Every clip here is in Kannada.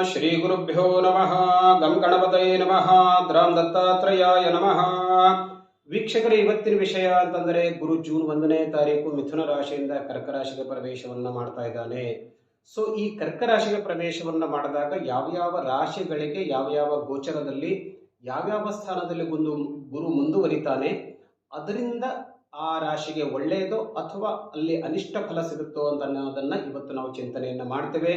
ಶ್ರೀ ಗುರುಭ್ಯೋ ನಮಃ. ಗಂ ಗಣಪತಯೇ ನಮಃ. ದ್ರಾಂ ದತ್ತಾತ್ರೇಯಾಯ ನಮಃ. ವೀಕ್ಷಕರೇ, ಇವತ್ತಿನ ವಿಷಯ ಅಂತಂದ್ರೆ ಗುರು ಜೂನ್ 1ನೇ ತಾರೀಕು ಮಿಥುನ ರಾಶಿಯಿಂದ ಕರ್ಕ ರಾಶಿಗೆ ಪ್ರವೇಶವನ್ನ ಮಾಡ್ತಾ ಇದ್ದಾನೆ. ಸೊ ಈ ಕರ್ಕ ರಾಶಿಗೆ ಪ್ರವೇಶವನ್ನ ಮಾಡಿದಾಗ ಯಾವ್ಯಾವ ರಾಶಿಗಳಿಗೆ ಯಾವ್ಯಾವ ಗೋಚರದಲ್ಲಿ ಯಾವ್ಯಾವ ಸ್ಥಾನದಲ್ಲಿ ಗುರು ಮುಂದುವರಿತಾನೆ, ಅದರಿಂದ ಆ ರಾಶಿಗೆ ಒಳ್ಳೆಯದೋ ಅಥವಾ ಅಲ್ಲಿ ಅನಿಷ್ಟ ಫಲ ಸಿಗುತ್ತೋ ಅಂತ ಅನ್ನೋದನ್ನ ಇವತ್ತು ನಾವು ಚಿಂತನೆಯನ್ನ ಮಾಡ್ತೇವೆ.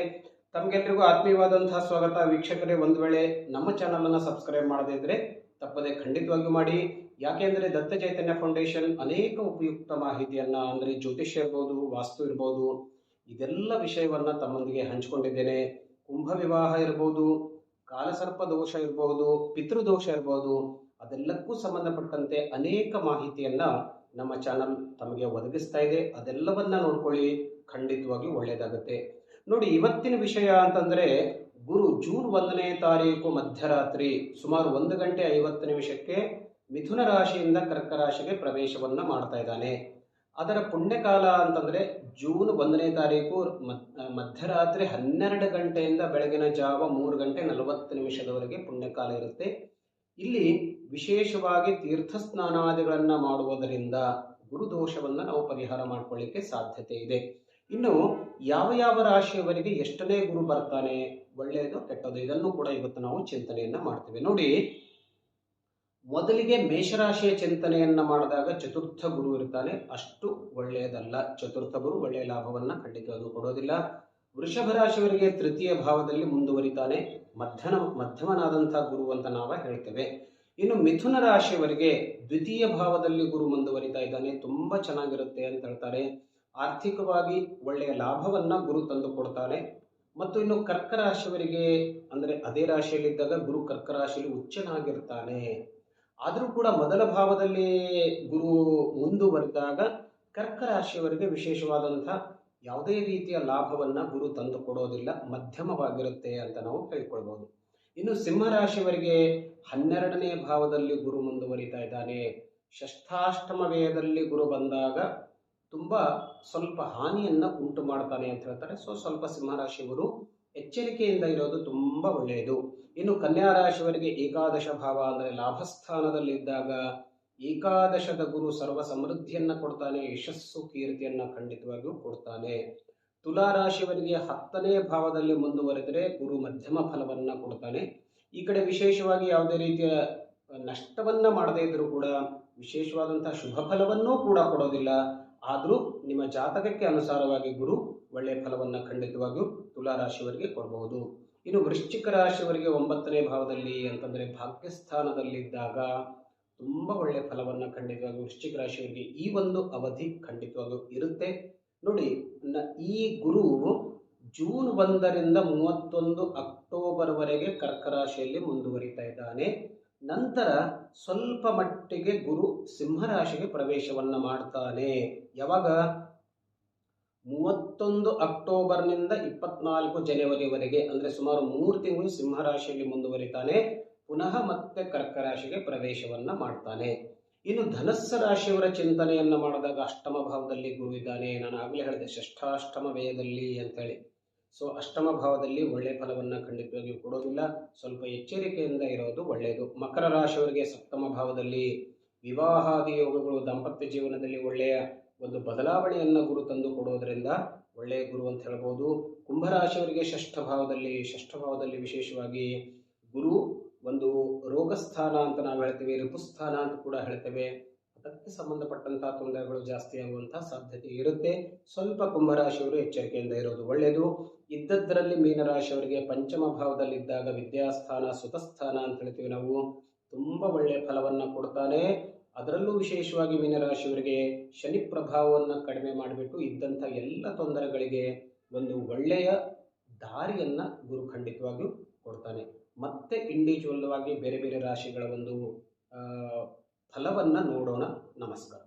ತಮಗೆಲ್ಲರಿಗೂ ಆತ್ಮೀಯವಾದಂತಹ ಸ್ವಾಗತ. ವೀಕ್ಷಕರೇ, ಒಂದು ವೇಳೆ ನಮ್ಮ ಚಾನಲ್ ಅನ್ನು ಸಬ್ಸ್ಕ್ರೈಬ್ ಮಾಡದೇ ಇದ್ರೆ ತಪ್ಪದೆ ಖಂಡಿತವಾಗಿಯೂ ಮಾಡಿ. ಯಾಕೆಂದ್ರೆ ದತ್ತ ಚೈತನ್ಯ ಫೌಂಡೇಶನ್ ಅನೇಕ ಉಪಯುಕ್ತ ಮಾಹಿತಿಯನ್ನ, ಅಂದ್ರೆ ಜ್ಯೋತಿಷ್ಯ ಇರ್ಬೋದು, ವಾಸ್ತು ಇರ್ಬೋದು, ಇದೆಲ್ಲ ವಿಷಯವನ್ನ ತಮ್ಮೊಂದಿಗೆ ಹಂಚಿಕೊಂಡಿದ್ದೇನೆ. ಕುಂಭ ವಿವಾಹ ಇರ್ಬೋದು, ಕಾಲಸರ್ಪ ದೋಷ ಇರ್ಬೋದು, ಪಿತೃದೋಷ ಇರ್ಬೋದು, ಅದೆಲ್ಲಕ್ಕೂ ಸಂಬಂಧಪಟ್ಟಂತೆ ಅನೇಕ ಮಾಹಿತಿಯನ್ನ ನಮ್ಮ ಚಾನಲ್ ತಮಗೆ ಒದಗಿಸ್ತಾ ಇದೆ. ಅದೆಲ್ಲವನ್ನ ನೋಡ್ಕೊಳ್ಳಿ, ಖಂಡಿತವಾಗಿ ಒಳ್ಳೆಯದಾಗುತ್ತೆ. ನೋಡಿ, ಇವತ್ತಿನ ವಿಷಯ ಅಂತಂದ್ರೆ ಗುರು ಜೂನ್ 1ನೇ ತಾರೀಕು ಮಧ್ಯರಾತ್ರಿ ಸುಮಾರು 1:50 ಮಿಥುನ ರಾಶಿಯಿಂದ ಕರ್ಕ ರಾಶಿಗೆ ಪ್ರವೇಶವನ್ನ ಮಾಡ್ತಾ ಇದ್ದಾನೆ. ಅದರ ಪುಣ್ಯಕಾಲ ಅಂತಂದ್ರೆ ಜೂನ್ 1ನೇ ತಾರೀಕು ಮಧ್ಯರಾತ್ರಿ 12 ಗಂಟೆಯಿಂದ ಬೆಳಗಿನ ಜಾವ 3:40 ಪುಣ್ಯಕಾಲ ಇರುತ್ತೆ. ಇಲ್ಲಿ ವಿಶೇಷವಾಗಿ ತೀರ್ಥ ಸ್ನಾನಾದಿಗಳನ್ನ ಮಾಡುವುದರಿಂದ ಗುರುದೋಷವನ್ನ ನಾವು ಪರಿಹಾರ ಮಾಡ್ಕೊಳ್ಳಿಕ್ಕೆ ಸಾಧ್ಯತೆ ಇದೆ. ಇನ್ನು ಯಾವ ಯಾವ ರಾಶಿಯವರಿಗೆ ಎಷ್ಟನೇ ಗುರು ಬರ್ತಾನೆ, ಒಳ್ಳೆಯದು ಕೆಟ್ಟದು, ಇದನ್ನು ಕೂಡ ಇವತ್ತು ನಾವು ಚಿಂತನೆಯನ್ನ ಮಾಡ್ತೇವೆ. ನೋಡಿ, ಮೊದಲಿಗೆ ಮೇಷರಾಶಿಯ ಚಿಂತನೆಯನ್ನ ಮಾಡಿದಾಗ ಚತುರ್ಥ ಗುರು ಇರ್ತಾನೆ, ಅಷ್ಟು ಒಳ್ಳೆಯದಲ್ಲ. ಚತುರ್ಥ ಗುರು ಒಳ್ಳೆಯ ಲಾಭವನ್ನ ಖಂಡಿತವಾಗಿಯೂ ಕೊಡೋದಿಲ್ಲ. ವೃಷಭ ರಾಶಿಯವರಿಗೆ ತೃತೀಯ ಭಾವದಲ್ಲಿ ಮುಂದುವರಿತಾನೆ, ಮಧ್ಯಮನಾದಂತಹ ಗುರು ಅಂತ ನಾವು ಹೇಳ್ತೇವೆ. ಇನ್ನು ಮಿಥುನ ರಾಶಿಯವರಿಗೆ ದ್ವಿತೀಯ ಭಾವದಲ್ಲಿ ಗುರು ಮುಂದುವರಿತಾ ಇದ್ದಾನೆ, ತುಂಬಾ ಚೆನ್ನಾಗಿರುತ್ತೆ ಅಂತ ಹೇಳ್ತಾರೆ. ಆರ್ಥಿಕವಾಗಿ ಒಳ್ಳೆಯ ಲಾಭವನ್ನ ಗುರು ತಂದು ಕೊಡ್ತಾನೆ. ಮತ್ತು ಇನ್ನು ಕರ್ಕ ರಾಶಿಯವರಿಗೆ ಅಂದ್ರೆ ಅದೇ ರಾಶಿಯಲ್ಲಿದ್ದಾಗ ಗುರು ಕರ್ಕ ರಾಶಿಯಲ್ಲಿ ಉಚ್ಚನಾಗಿರ್ತಾನೆ. ಆದರೂ ಕೂಡ ಮೊದಲ ಭಾವದಲ್ಲಿ ಗುರು ಮುಂದುವರಿದಾಗ ಕರ್ಕ ರಾಶಿಯವರಿಗೆ ವಿಶೇಷವಾದಂತಹ ಯಾವುದೇ ರೀತಿಯ ಲಾಭವನ್ನ ಗುರು ತಂದು ಕೊಡೋದಿಲ್ಲ, ಮಧ್ಯಮವಾಗಿರುತ್ತೆ ಅಂತ ನಾವು ಹೇಳ್ಕೊಳ್ಬಹುದು. ಇನ್ನು ಸಿಂಹ ರಾಶಿಯವರಿಗೆ 12ನೇ ಭಾವದಲ್ಲಿ ಗುರು ಮುಂದುವರಿತಾ ಇದ್ದಾನೆ. ಷಷ್ಠಾಷ್ಟಮ ವ್ಯಯದಲ್ಲಿ ಗುರು ಬಂದಾಗ ತುಂಬಾ ಸ್ವಲ್ಪ ಹಾನಿಯನ್ನ ಉಂಟು ಮಾಡ್ತಾನೆ ಅಂತ ಹೇಳ್ತಾರೆ. ಸ್ವಲ್ಪ ಸಿಂಹರಾಶಿಯವರು ಎಚ್ಚರಿಕೆಯಿಂದ ಇರೋದು ತುಂಬಾ ಒಳ್ಳೆಯದು. ಇನ್ನು ಕನ್ಯಾ ರಾಶಿಯವರಿಗೆ ಏಕಾದಶ ಭಾವ ಅಂದ್ರೆ ಲಾಭಸ್ಥಾನದಲ್ಲಿದ್ದಾಗ ಏಕಾದಶದ ಗುರು ಸರ್ವ ಸಮೃದ್ಧಿಯನ್ನ ಕೊಡ್ತಾನೆ, ಯಶಸ್ಸು ಕೀರ್ತಿಯನ್ನ ಖಂಡಿತವಾಗಿಯೂ ಕೊಡ್ತಾನೆ. ತುಲಾ ರಾಶಿಯವರಿಗೆ 10ನೇ ಭಾವದಲ್ಲಿ ಮುಂದುವರೆದರೆ ಗುರು ಮಧ್ಯಮ ಫಲವನ್ನ ಕೊಡ್ತಾನೆ. ಈ ಕಡೆ ವಿಶೇಷವಾಗಿ ಯಾವುದೇ ರೀತಿಯ ನಷ್ಟವನ್ನ ಮಾಡದೇ ಇದ್ರೂ ಕೂಡ ವಿಶೇಷವಾದಂತಹ ಶುಭ ಫಲವನ್ನೂ ಕೂಡ ಕೊಡೋದಿಲ್ಲ. ಆದರೂ ನಿಮ್ಮ ಜಾತಕಕ್ಕೆ ಅನುಸಾರವಾಗಿ ಗುರು ಒಳ್ಳೆಯ ಫಲವನ್ನ ಖಂಡಿತವಾಗಿಯೂ ತುಲಾ ರಾಶಿಯವರಿಗೆ ಕೊಡಬಹುದು. ಇನ್ನು ವೃಶ್ಚಿಕ ರಾಶಿಯವರಿಗೆ 9ನೇ ಭಾವದಲ್ಲಿ ಅಂತಂದ್ರೆ ಭಾಗ್ಯಸ್ಥಾನದಲ್ಲಿದ್ದಾಗ ತುಂಬಾ ಒಳ್ಳೆಯ ಫಲವನ್ನ ಖಂಡಿತವಾಗಿ ವೃಶ್ಚಿಕ ರಾಶಿಯವರಿಗೆ ಈ ಒಂದು ಅವಧಿ ಖಂಡಿತವಾಗಿಯೂ ಇರುತ್ತೆ. ನೋಡಿ, ಈ ಗುರು ಜೂನ್ 1ರಿಂದ 31 ಅಕ್ಟೋಬರ್ ವರೆಗೆ ಕರ್ಕ ರಾಶಿಯಲ್ಲಿ ಮುಂದುವರಿತಾ ಇದ್ದಾನೆ. ನಂತರ ಸ್ವಲ್ಪ ಮಟ್ಟಿಗೆ ಗುರು ಸಿಂಹರಾಶಿಗೆ ಪ್ರವೇಶವನ್ನ ಮಾಡ್ತಾನೆ. ಯಾವಾಗ? 31 ಅಕ್ಟೋಬರ್ನಿಂದ 24 ಜನವರಿವರೆಗೆ, ಅಂದ್ರೆ ಸುಮಾರು 3 ತಿಂಗಳು ಸಿಂಹರಾಶಿಯಲ್ಲಿ ಮುಂದುವರಿತಾನೆ. ಪುನಃ ಮತ್ತೆ ಕರ್ಕ ರಾಶಿಗೆ ಪ್ರವೇಶವನ್ನ ಮಾಡ್ತಾನೆ. ಇನ್ನು ಧನಸ್ಸು ರಾಶಿಯವರ ಚಿಂತನೆಯನ್ನ ಮಾಡಿದಾಗ ಅಷ್ಟಮ ಭಾವದಲ್ಲಿ ಗುರು ಇದ್ದಾನೆ. ನಾನು ಆಗಲೇ ಹೇಳಿದೆ ಷಷ್ಠಾಷ್ಟಮ ವ್ಯಯದಲ್ಲಿ ಅಂತೇಳಿ. ಅಷ್ಟಮ ಭಾವದಲ್ಲಿ ಒಳ್ಳೆಯ ಫಲವನ್ನ ಖಂಡಿತವಾಗಿಯೂ ಕೊಡೋದಿಲ್ಲ, ಸ್ವಲ್ಪ ಎಚ್ಚರಿಕೆಯಿಂದ ಇರೋದು ಒಳ್ಳೆಯದು. ಮಕರ ರಾಶಿಯವರಿಗೆ ಸಪ್ತಮ ಭಾವದಲ್ಲಿ ವಿವಾಹಾದಿ ಯೋಗಗಳು, ದಾಂಪತ್ಯ ಜೀವನದಲ್ಲಿ ಒಳ್ಳೆಯ ಒಂದು ಬದಲಾವಣೆಯನ್ನ ಗುರು ತಂದು ಕೊಡೋದ್ರಿಂದ ಒಳ್ಳೆಯ ಗುರು ಅಂತ ಹೇಳ್ಬೋದು. ಕುಂಭರಾಶಿಯವರಿಗೆ ಷಷ್ಠ ಭಾವದಲ್ಲಿ ವಿಶೇಷವಾಗಿ ಗುರು ಒಂದು ರೋಗಸ್ಥಾನ ಅಂತ ನಾವು ಹೇಳ್ತೇವೆ, ಋತುಸ್ಥಾನ ಅಂತ ಕೂಡ ಹೇಳ್ತೇವೆ. ಅದಕ್ಕೆ ಸಂಬಂಧಪಟ್ಟಂತಹ ತೊಂದರೆಗಳು ಜಾಸ್ತಿ ಆಗುವಂತಹ ಸಾಧ್ಯತೆ ಇರುತ್ತೆ. ಸ್ವಲ್ಪ ಕುಂಭರಾಶಿಯವರು ಎಚ್ಚರಿಕೆಯಿಂದ ಇರೋದು ಒಳ್ಳೆಯದು. ಇದ್ದದ್ದರಲ್ಲಿ ಮೀನರಾಶಿಯವರಿಗೆ ಪಂಚಮ ಭಾವದಲ್ಲಿದ್ದಾಗ ವಿದ್ಯಾಸ್ಥಾನ, ಸುತಸ್ಥಾನ ಅಂತ ಹೇಳ್ತೀವಿ ನಾವು, ತುಂಬಾ ಒಳ್ಳೆಯ ಫಲವನ್ನ ಕೊಡ್ತಾನೆ. ಅದರಲ್ಲೂ ವಿಶೇಷವಾಗಿ ಮೀನರಾಶಿಯವರಿಗೆ ಶನಿ ಪ್ರಭಾವವನ್ನು ಕಡಿಮೆ ಮಾಡಿಬಿಟ್ಟು ಇದ್ದಂಥ ಎಲ್ಲ ತೊಂದರೆಗಳಿಗೆ ಒಂದು ಒಳ್ಳೆಯ ದಾರಿಯನ್ನ ಗುರು ಖಂಡಿತವಾಗಿಯೂ ಕೊಡ್ತಾನೆ. ಮತ್ತೆ ಇಂಡಿವಿಜುವಲ್ ಆಗಿ ಬೇರೆ ಬೇರೆ ರಾಶಿಗಳ ಒಂದು ಫಲವನ್ನ ನೋಡೋಣ. ನಮಸ್ಕಾರ.